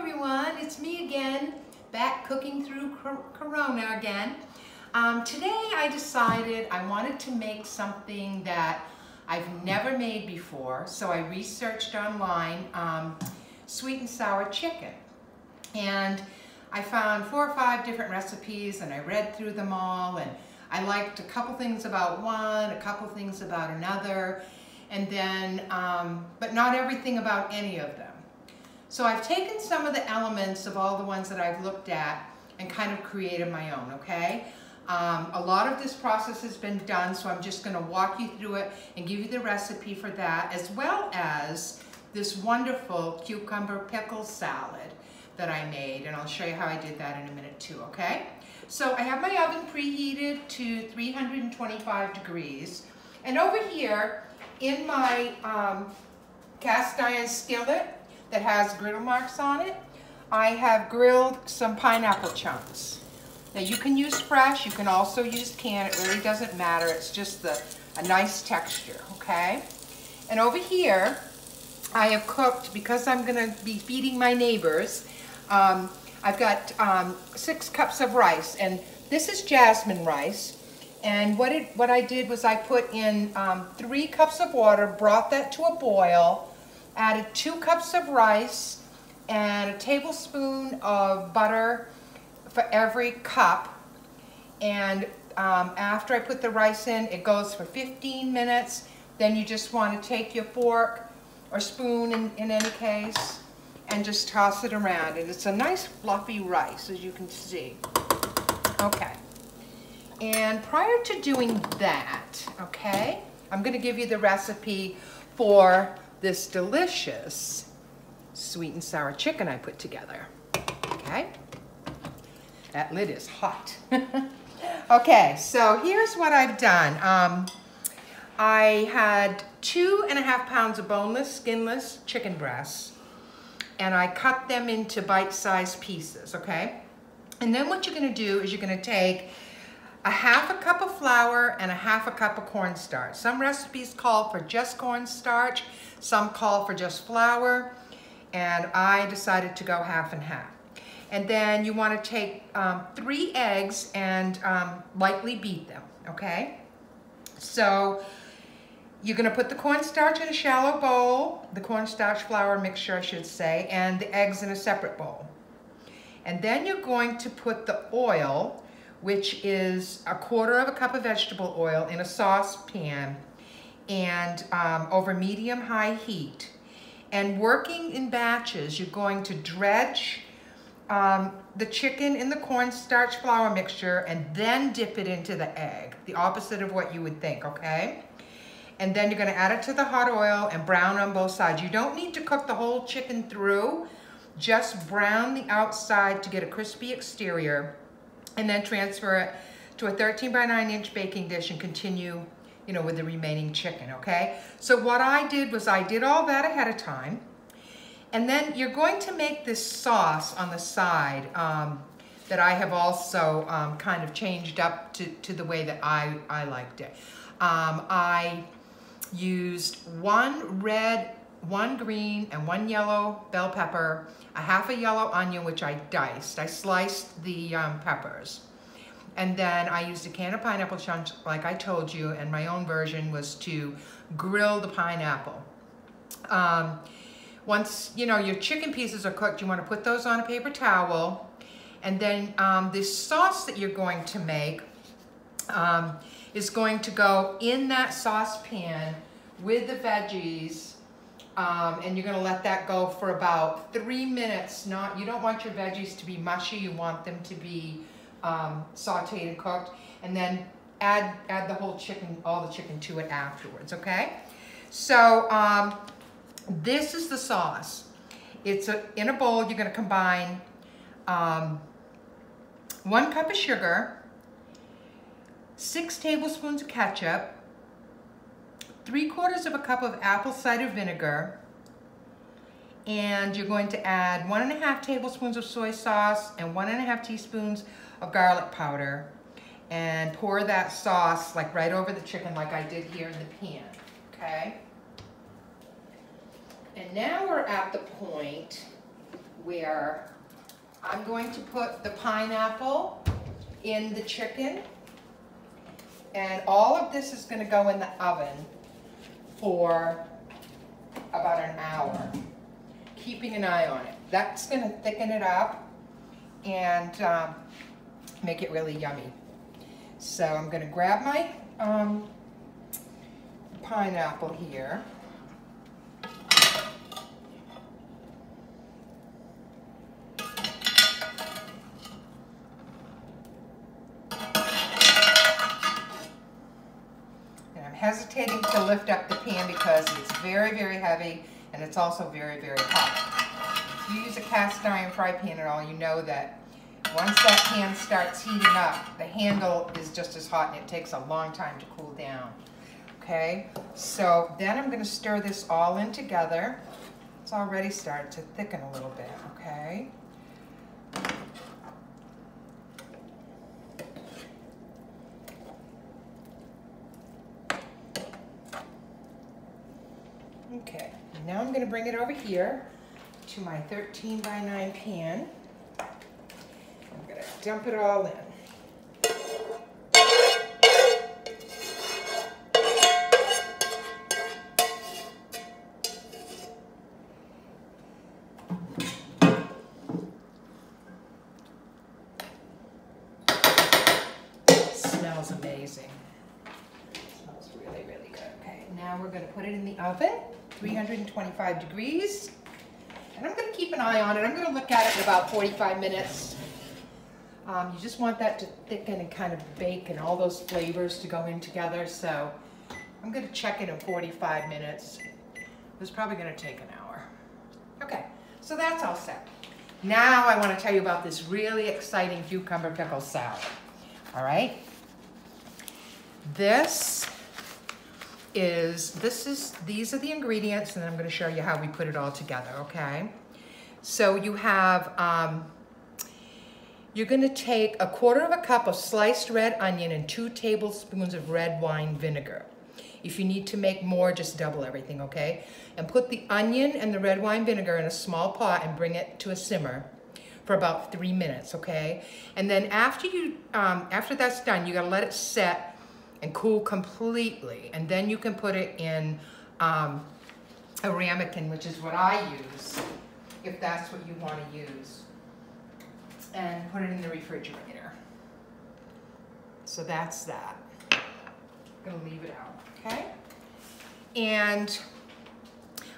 everyone, it's me again, back cooking through Corona again. Today I decided I wanted to make something that I've never made before, so I researched online sweet and sour chicken. And I found 4 or 5 different recipes and I read through them all, and I liked a couple things about one, a couple things about another, and then, but not everything about any of them. So I've taken some of the elements of all the ones that I've looked at and kind of created my own, okay? A lot of this process has been done, so I'm just going to walk you through it and give you the recipe for that, as well as this wonderful cucumber pickle salad that I made, and I'll show you how I did that in a minute too, okay? So I have my oven preheated to 325 degrees, and over here in my cast iron skillet that has griddle marks on it, I have grilled some pineapple chunks. Now you can use fresh, you can also use canned, it really doesn't matter, it's just a nice texture, okay? And over here, I have cooked, because I'm gonna be feeding my neighbors, I've got 6 cups of rice, and this is jasmine rice. And what I did was I put in 3 cups of water, brought that to a boil, added 2 cups of rice and a tablespoon of butter for every cup. And after I put the rice in, it goes for 15 minutes. Then you just want to take your fork or spoon in any case and just toss it around. And it's a nice fluffy rice, as you can see. Okay. And prior to doing that, okay, I'm going to give you the recipe for this delicious sweet and sour chicken I put together, okay? That lid is hot. Okay, so here's what I've done. I had 2.5 pounds of boneless, skinless chicken breasts, and I cut them into bite-sized pieces, okay? And then what you're gonna do is you're gonna take a 1/2 cup of flour and a 1/2 cup of cornstarch. Some recipes call for just cornstarch, some call for just flour, and I decided to go 1/2 and 1/2. And then you want to take 3 eggs and lightly beat them, okay? So you're going to put the cornstarch in a shallow bowl, the cornstarch flour mixture I should say, and the eggs in a separate bowl. And then you're going to put the oil, which is 1/4 cup of vegetable oil, in a saucepan and over medium-high heat. And working in batches, you're going to dredge the chicken in the cornstarch flour mixture and then dip it into the egg, the opposite of what you would think, okay? And then you're gonna add it to the hot oil and brown on both sides. You don't need to cook the whole chicken through, just brown the outside to get a crispy exterior, and then transfer it to a 13 by 9 inch baking dish and continue, you know, with the remaining chicken, okay? So what I did was I did all that ahead of time, and then you're going to make this sauce on the side that I have also kind of changed up to the way that I liked it. I used 1 red, 1 green, and 1 yellow bell pepper, a 1/2 yellow onion, which I diced. I sliced the peppers. And then I used a can of pineapple chunks, like I told you, and my own version was to grill the pineapple. Once, you know, your chicken pieces are cooked, you want to put those on a paper towel. And then this sauce that you're going to make is going to go in that saucepan with the veggies. And you're going to let that go for about 3 minutes. You don't want your veggies to be mushy. You want them to be sauteed and cooked. And then add the whole chicken, all the chicken to it afterwards, okay? So this is the sauce. It's in a bowl. You're going to combine 1 cup of sugar, 6 tablespoons of ketchup, 3/4 cup of apple cider vinegar, and you're going to add 1.5 tablespoons of soy sauce and 1.5 teaspoons of garlic powder, and pour that sauce like right over the chicken like I did here in the pan, okay? And now we're at the point where I'm going to put the pineapple in the chicken, and all of this is going to go in the oven for about an hour, keeping an eye on it. That's going to thicken it up and make it really yummy. So I'm going to grab my pineapple here. Hesitating to lift up the pan because it's very, very heavy and it's also very, very hot. If you use a cast iron fry pan at all, you know that once that pan starts heating up, the handle is just as hot and it takes a long time to cool down. Okay, so then I'm going to stir this all in together. It's already started to thicken a little bit, okay? Okay, now I'm going to bring it over here to my 13 by 9 pan. I'm going to dump it all in. It smells amazing. It smells really, really good. Okay, now we're going to put it in the oven. 325 degrees, and I'm going to keep an eye on it. I'm going to look at it in about 45 minutes. You just want that to thicken and kind of bake and all those flavors to go in together, so I'm going to check it in 45 minutes. It's probably going to take an hour. Okay, so that's all set. Now I want to tell you about this really exciting cucumber pickle salad. All right, these are the ingredients, and then I'm going to show you how we put it all together, okay? So you have, you're going to take 1/4 cup of sliced red onion and 2 tablespoons of red wine vinegar. If you need to make more, just double everything, okay? And put the onion and the red wine vinegar in a small pot and bring it to a simmer for about 3 minutes, okay? And then after that's done, you got to let it set and cool completely, and then you can put it in a ramekin, which is what I use, if that's what you want to use, and put it in the refrigerator. So that's that. I'm gonna leave it out, okay? And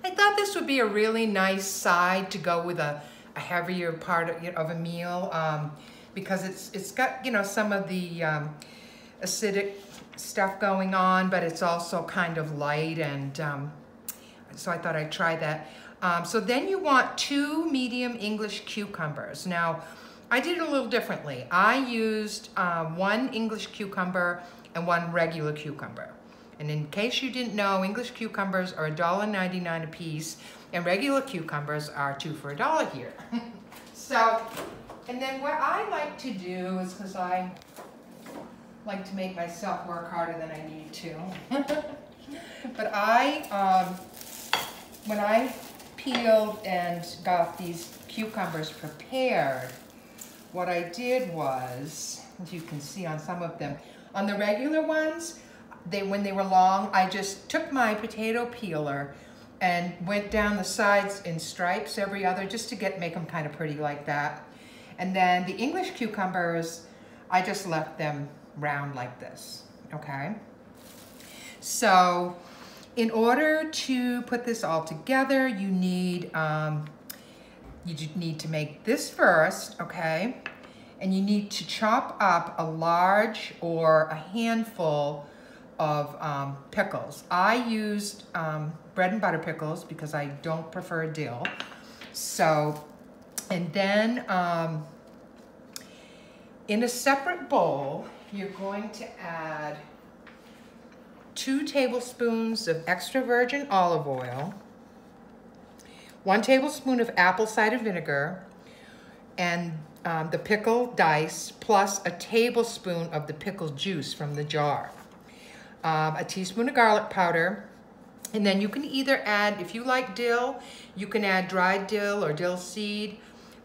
I thought this would be a really nice side to go with a heavier part of a meal, because it's got, you know, some of the acidic stuff going on, but it's also kind of light, and so I thought I'd try that. So then you want 2 medium English cucumbers. Now, I did it a little differently. I used 1 English cucumber and 1 regular cucumber. And in case you didn't know, English cucumbers are $1.99 a piece, and regular cucumbers are 2 for $1 here. So, and then what I like to do is, because I like to make myself work harder than I need to. But when I peeled and got these cucumbers prepared, what I did was, as you can see on some of them, on the regular ones, when they were long, I just took my potato peeler and went down the sides in stripes every other, just to make them kind of pretty like that. And then the English cucumbers, I just left them round like this, okay? So in order to put this all together, you need to make this first, okay? And you need to chop up a large or a handful of pickles. I used bread and butter pickles because I don't prefer dill. So, and then in a separate bowl, you're going to add 2 tablespoons of extra virgin olive oil, 1 tablespoon of apple cider vinegar, and the pickle dice, plus a tablespoon of the pickle juice from the jar, a teaspoon of garlic powder, And then you can either add, if you like dill, you can add dried dill or dill seed.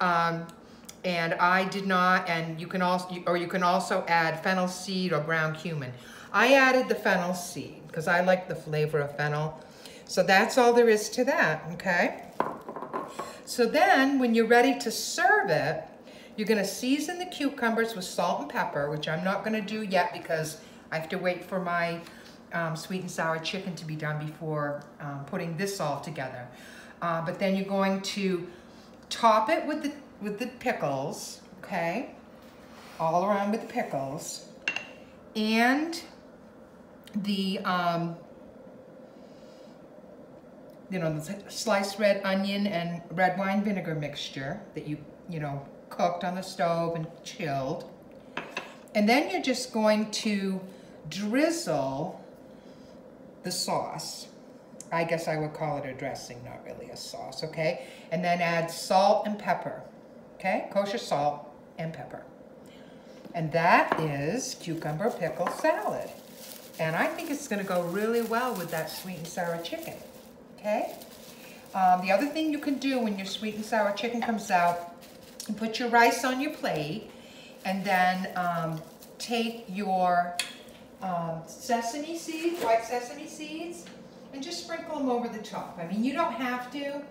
And I did not, and you can also add fennel seed or ground cumin. I added the fennel seed because I like the flavor of fennel. So that's all there is to that, okay? So then when you're ready to serve it, you're gonna season the cucumbers with salt and pepper, which I'm not gonna do yet because I have to wait for my sweet and sour chicken to be done before putting this all together. But then you're going to top it with the pickles, okay? All around with the pickles. And the, the sliced red onion and red wine vinegar mixture that you cooked on the stove and chilled. And then you're just going to drizzle the sauce. I guess I would call it a dressing, not really a sauce, okay? And then add salt and pepper, okay? Kosher salt and pepper. And that is cucumber pickle salad. And I think it's gonna go really well with that sweet and sour chicken, okay? The other thing you can do when your sweet and sour chicken comes out, you put your rice on your plate and then take your sesame seeds, white sesame seeds, and just sprinkle them over the top. I mean, you don't have to,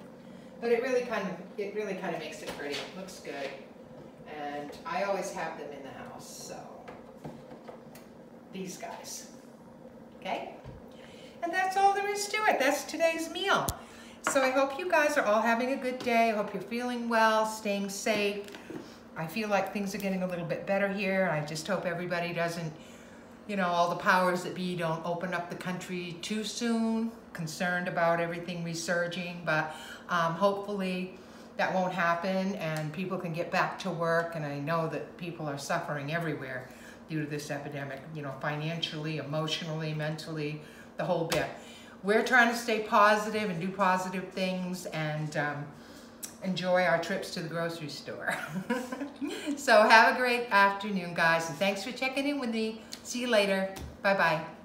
but it really kind of makes it pretty. It looks good. And I always have them in the house, so these guys. Okay? And that's all there is to it. That's today's meal. So I hope you guys are all having a good day. I hope you're feeling well, staying safe. I feel like things are getting a little bit better here. I just hope everybody doesn't, all the powers that be don't open up the country too soon. Concerned about everything resurging, but hopefully that won't happen and people can get back to work. And I know that people are suffering everywhere due to this epidemic, financially, emotionally, mentally, the whole bit. We're trying to stay positive and do positive things and enjoy our trips to the grocery store. So have a great afternoon, guys, and thanks for checking in with me. See you later. Bye-bye.